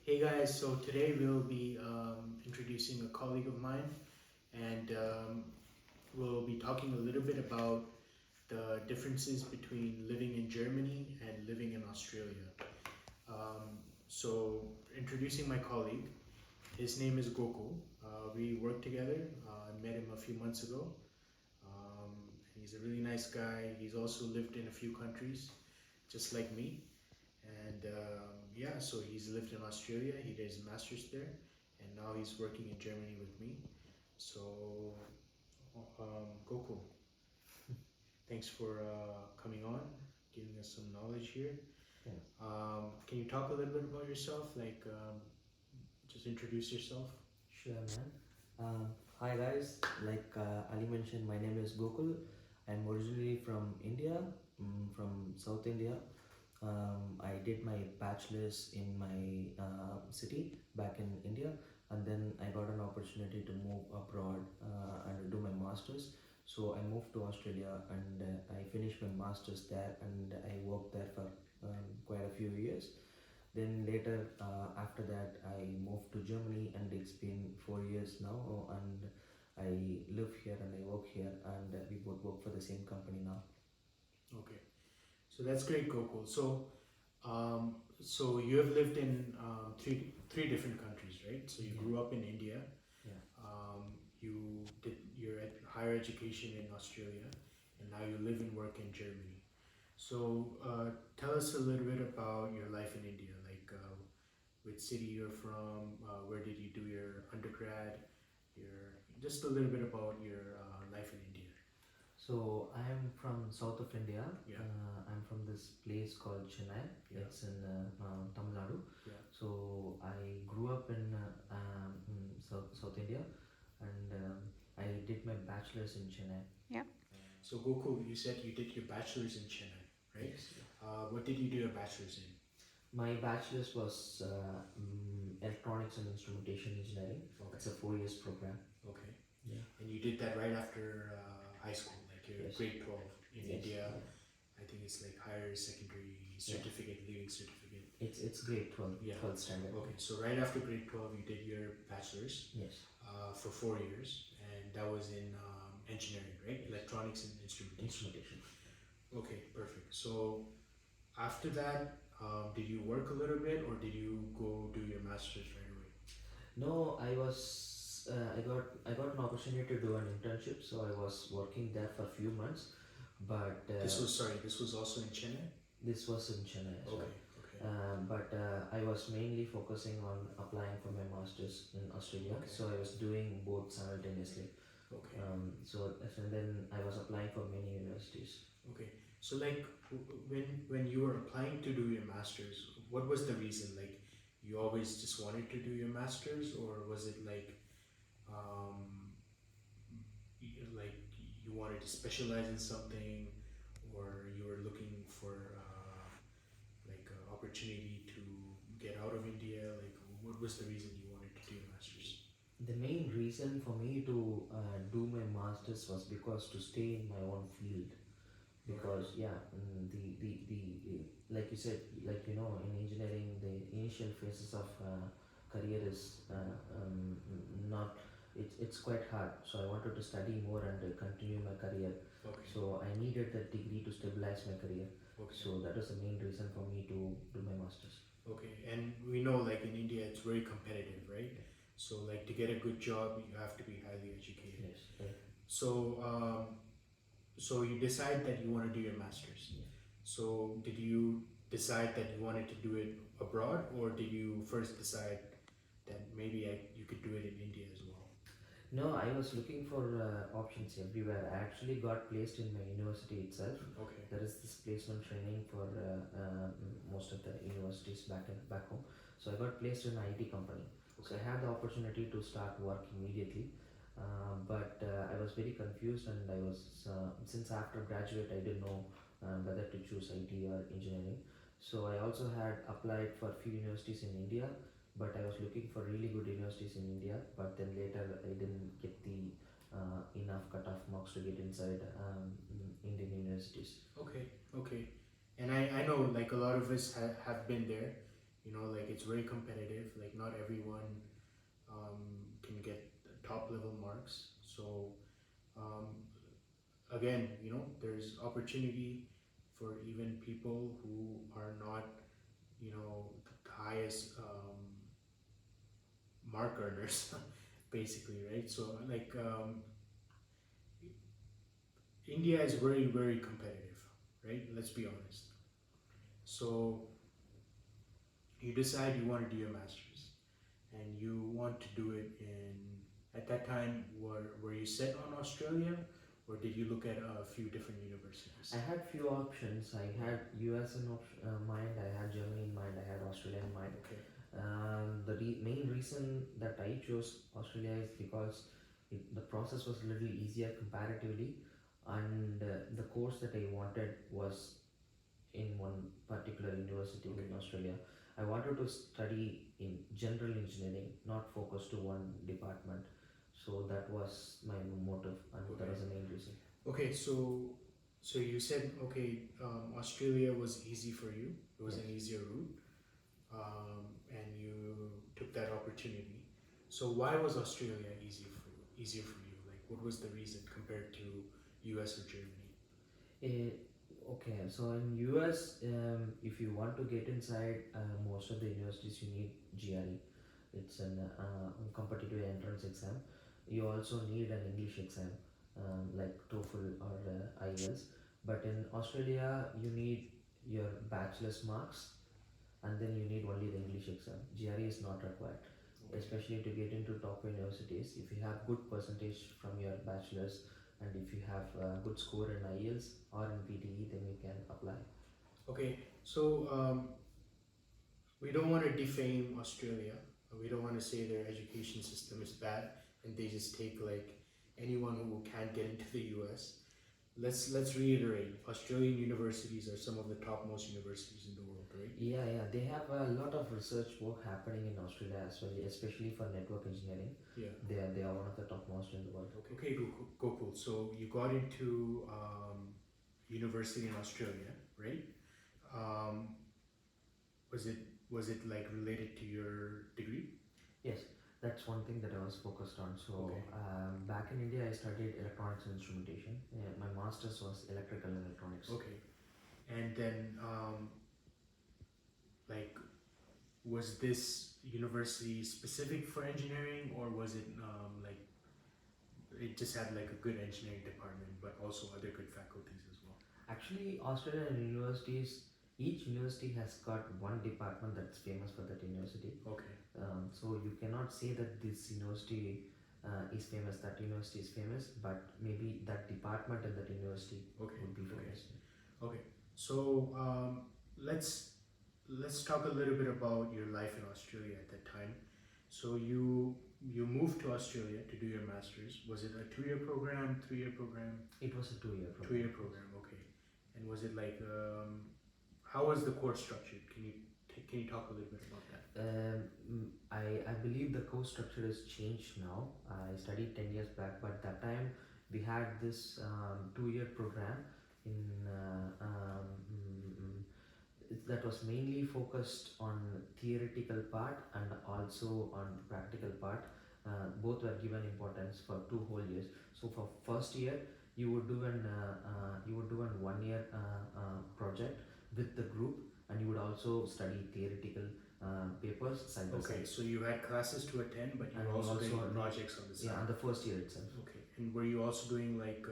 Hey guys, so today we'll be introducing a colleague of mine and we'll be talking a little bit about the differences between living in Germany and living in Australia. So, introducing my colleague, his name is Gokul. We work together. I met him a few months ago. He's a really nice guy. He's also lived in a few countries, just like me. And yeah, so he's lived in Australia. He did his master's there, and now he's working in Germany with me. So, Gokul, thanks for coming on, giving us some knowledge here. Yeah. Can you talk a little bit about yourself? Just introduce yourself. Sure, man. Hi, guys. Like Ali mentioned, my name is Gokul. I'm originally from India, from South India. I did my bachelor's in my city back in India, and then I got an opportunity to move abroad and do my master's. So I moved to Australia and I finished my master's there, and I worked there for quite a few years. Then later, after that, I moved to Germany, and it's been 4 years now. And I live here and I work here, and we both work for the same company now. Okay, so that's great, Gokul. So you have lived in three different countries, right? So you Yeah. grew up in India. Yeah. You did your higher education in Australia, and now you live and work in Germany. So tell us a little bit about your life in India, like which city you're from, where did you do your undergrad, your just a little bit about your life in India. So I am from south of India. Yeah. I'm from this place called Chennai. Yeah. It's in Tamil Nadu. Yeah. So I grew up in South India, and I did my bachelor's in Chennai. Yep. So Gokul, you said you did your bachelor's in Chennai, right? Yes. What did you do your bachelor's in? My bachelor's was electronics and instrumentation engineering. Okay. It's a 4 years program. Okay. Yeah. And you did that right after high school, like your Yes. grade 12 in Yes. India. Yeah. I think it's like higher secondary certificate, leaving certificate. It's grade 12, Yeah. 12th standard. Okay, so right after grade 12, you did your bachelor's Yes. for 4 years, and that was in engineering, right? Electronics and instrumentation. Instrumentation. Okay, perfect. So after that, did you work a little bit, or did you go do your master's right away? No, I got an opportunity to do an internship, so I was working there for a few months. But This was also in Chennai. this was in Chennai as well. Okay, okay, But I was mainly focusing on applying for my masters in Australia, Okay. so I was doing both simultaneously. okay, And then I was applying for many universities. okay. So like when you were applying to do your masters, what was the reason? Like you always just wanted to do your masters, or was it um, like you wanted to specialize in something, or you were looking for like an opportunity to get out of India? Like what was the reason you wanted to do your masters? The main reason for me to do my masters was because to stay in my own field. Because the like you said, like in engineering, the initial phases of career is not it's quite hard. So I wanted to study more and continue my career. Okay. So I needed that degree to stabilize my career. Okay. So that was the main reason for me to do my masters. Okay, and we know like in India it's very competitive, right? So like to get a good job, you have to be highly educated. Yes. Right. So you decide that you want to do your masters. Yeah. So did you decide that you wanted to do it abroad, or did you first decide that maybe you could do it in India as well? No, I was looking for options everywhere. I actually got placed in my university itself. Okay. There is this placement training for most of the universities back home. So I got placed in an IT company. So I had the opportunity to start work immediately. But I was very confused, and I was since after graduate I didn't know whether to choose IT or engineering. So I also had applied for few universities in India, but I was looking for really good universities in India. But then later I didn't get the enough cutoff marks to get inside Indian universities. Okay, okay. And I know like a lot of us have been there, Like it's very competitive. Like not everyone can get top level marks. So um, again, there's opportunity for even people who are not, the highest mark earners, basically, right? So like India is very, very competitive, right? Let's be honest. So you decide you want to do your master's and you want to do it in, at that time, were you set on Australia or did you look at a few different universities? I had few options. I had US in mind, I had Germany in mind, I had Australia in mind. Okay, The main reason that I chose Australia is because the process was a little easier comparatively, and the course that I wanted was in one particular university okay, in Australia. I wanted to study in general engineering, not focus to one department. So that was my motive, and that okay. was the main reason. Okay, so you said okay, Australia was easy for you. It was Yes. an easier route, and you took that opportunity. So why was Australia easier for you? Like, what was the reason compared to U.S. or Germany? Okay, so in US, if you want to get inside most of the universities, you need GRE. It's an competitive entrance exam. You also need an English exam, like TOEFL or IELTS. But in Australia, you need your bachelor's marks, and then you need only the English exam. GRE is not required, Okay, especially to get into top universities. If you have good percentage from your bachelor's, and if you have a good score in IELTS or in PTE, then you can apply. okay. So we don't want to defame Australia. We don't want to say their education system is bad and they just take like anyone who can't get into the U.S. Let's reiterate. Australian universities are some of the topmost universities in the world, right? Yeah, they have a lot of research work happening in Australia as well, especially for network engineering. Yeah. They are one of the topmost in the world. Okay, Gokul. So you got into university in Australia, right? Um, was it was it like related to your degree? Yes, that's one thing that I was focused on. So Okay. back in India, I studied electronics and instrumentation. My master's was electrical and electronics. Okay. And then like was this university specific for engineering or was it like it just had like a good engineering department but also other good faculties as well? Actually, Australian universities, each university has got one department that's famous for that university. Okay. So you cannot say that this university is famous, that university is famous, but maybe that department in that university Okay. would be Okay. famous. Okay. So let's talk a little bit about your life in Australia at that time. So you moved to Australia to do your masters. Was it a 2-year program, 3-year program? It was a 2-year program. 2-year program. Okay. And was it like how was the course structured? Can you talk a little bit about that? I believe the course structure has changed now. I studied 10 years back, but that time we had this 2-year program in that was mainly focused on theoretical part and also on practical part. Both were given importance for 2 whole years. So for first year, you would do an 1 year project with the group, and you would also study theoretical papers side by Okay, side. so you had classes to attend, but you And were you also doing also projects on the side. Yeah, on the first year itself. Okay, and were you also doing like,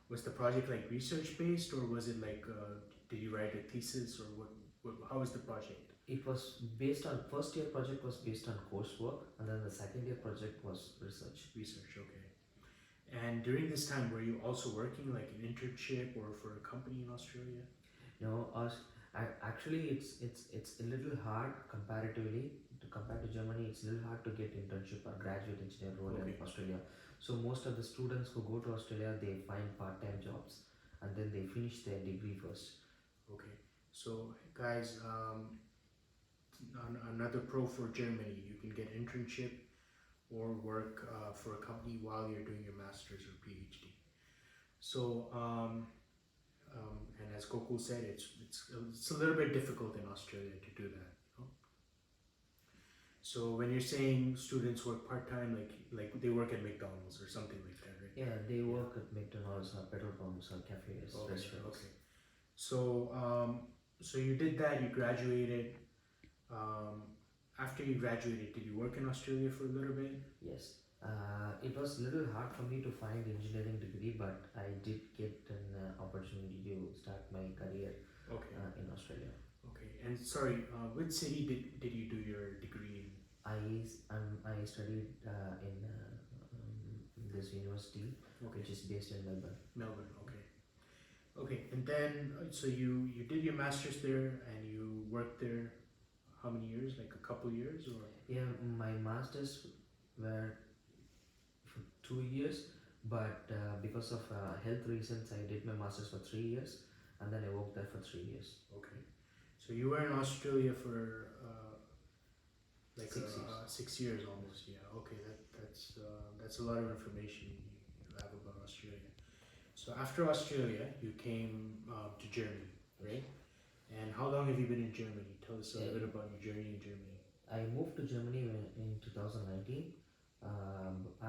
was the project like research based or was it like, did you write a thesis or how was the project? It was based on first year project was based on coursework, and then the second year project was research. Research, okay. And during this time, were you also working like an internship or for a company in Australia? No, actually it's a little hard comparatively to compare to Germany. It's a little hard to get internship or graduate engineer role Okay. in Australia. So most of the students who go to Australia, they find part-time jobs, and then they finish their degree first. Okay, so guys, another pro for Germany, you can get internship or work for a company while you're doing your master's or PhD. So, and as Gokul said, it's a little bit difficult in Australia to do that. So when you're saying students work part time, like they work at McDonald's or something like that, right? Yeah, they Yeah. work at McDonald's or petrol pumps or cafes, Okay. restaurants. Okay. So so you did that. You graduated. Um, After you graduated, did you work in Australia for a little bit? Yes. It was a little hard for me to find engineering degree, but I did get an opportunity to start my career Okay. in Australia. Okay. And sorry, which city did you do your degree in? I studied in this university, Okay. which is based in Melbourne. Melbourne. Okay. Okay. And then so you did your masters there and you worked there. How many years? Like a couple years or? Yeah, my masters were for 2 years, but because of health reasons, I did my masters for 3 years, and then I worked there for 3 years. Okay. So you were in Australia for like 6 years. 6 years almost. Yeah. Okay. That's a lot of information you have about Australia. So after Australia, you came to Germany, right? And how long have you been in Germany? Tell us a little bit about your journey in Germany. I moved to Germany in 2019.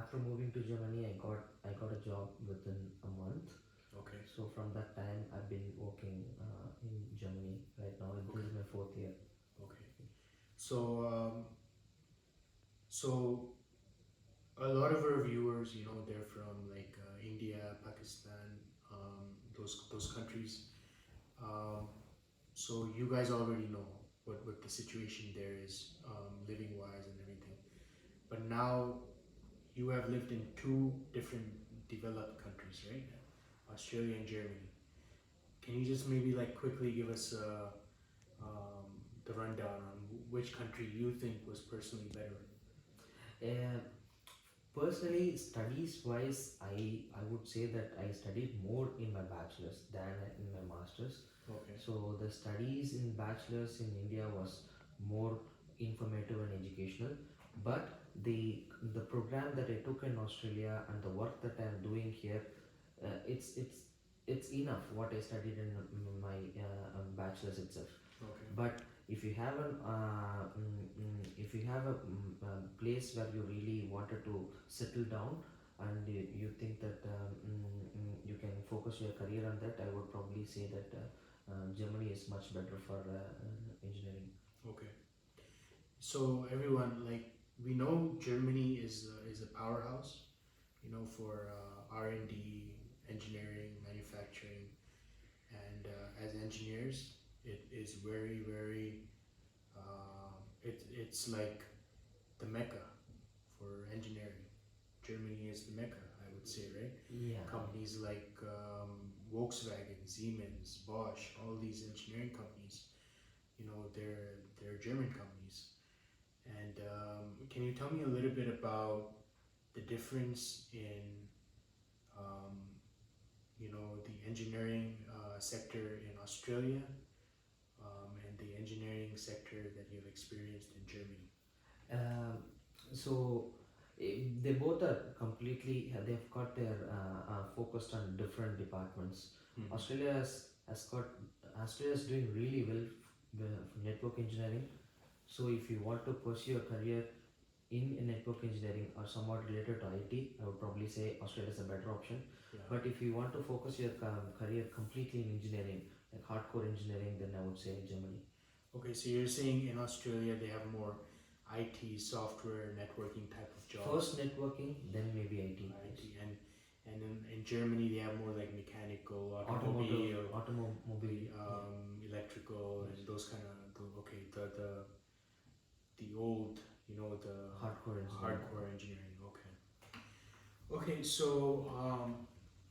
After moving to Germany, I got a job within a month. Okay. So from that time, I've been working in Germany right now. This is my 4th year. Okay. So so a lot of our viewers, they're from like India, Pakistan, those countries. Um, so you guys already know what the situation there is, living wise and everything. But now you have lived in two different developed countries, right? Australia and Germany. Can you just maybe like quickly give us the rundown on which country you think was personally better? Uh, Personally, studies wise, I would say that I studied more in my bachelor's than in my master's. Okay. So the studies in bachelor's in India was more informative and educational, but the program that I took in Australia and the work that I am doing here, it's enough what I studied in my bachelor's itself. Okay. But if you have a place where you really wanted to settle down and you think that you can focus your career on that, I would probably say that Germany is much better for engineering. Okay. So everyone, like we know, Germany is a powerhouse, for R&D, engineering, manufacturing, and as engineers, it is very very. It's like the mecca for engineering. Germany is the mecca, I would say, right? Yeah. Companies like Volkswagen, Siemens, Bosch, all these engineering companies, they're German companies. And can you tell me a little bit about the difference in, the engineering sector in Australia and the engineering sector that you've experienced in Germany? So they both are completely, they've got their focused on different departments. Mhm. Australia is doing really well for network engineering. So if you want to pursue a career in network engineering or somewhat related to IT, I would probably say Australia is a better option. Yeah. But if you want to focus your career completely in engineering, like hardcore engineering, then I would say Germany. Okay, so you're saying in Australia they have more IT, software, networking type of jobs. First networking, then maybe IT. IT, and in Germany they have more like mechanical, automobile, electrical, Yes. and those kind of the old, the hardcore engineering. Okay. Okay, so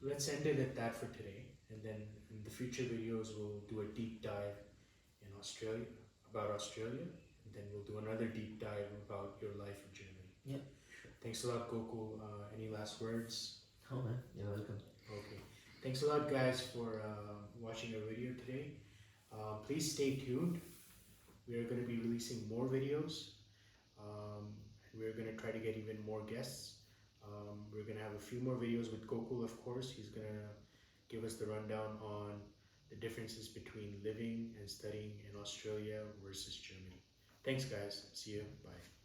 let's end it at that for today, and then in the future videos we'll do a deep dive in Australia about Australia, and then we'll do another deep dive about your life in Germany. Yeah. Thanks a lot, Gokul. Any last words? Oh man, you're welcome. Okay. Thanks a lot, guys, for watching our video today. Please stay tuned. We are going to be releasing more videos. And we're going to try to get even more guests. We're going to have a few more videos with Gokul, of course. He's going to give us the rundown on the differences between living and studying in Australia versus Germany. Thanks, guys. See you. Bye.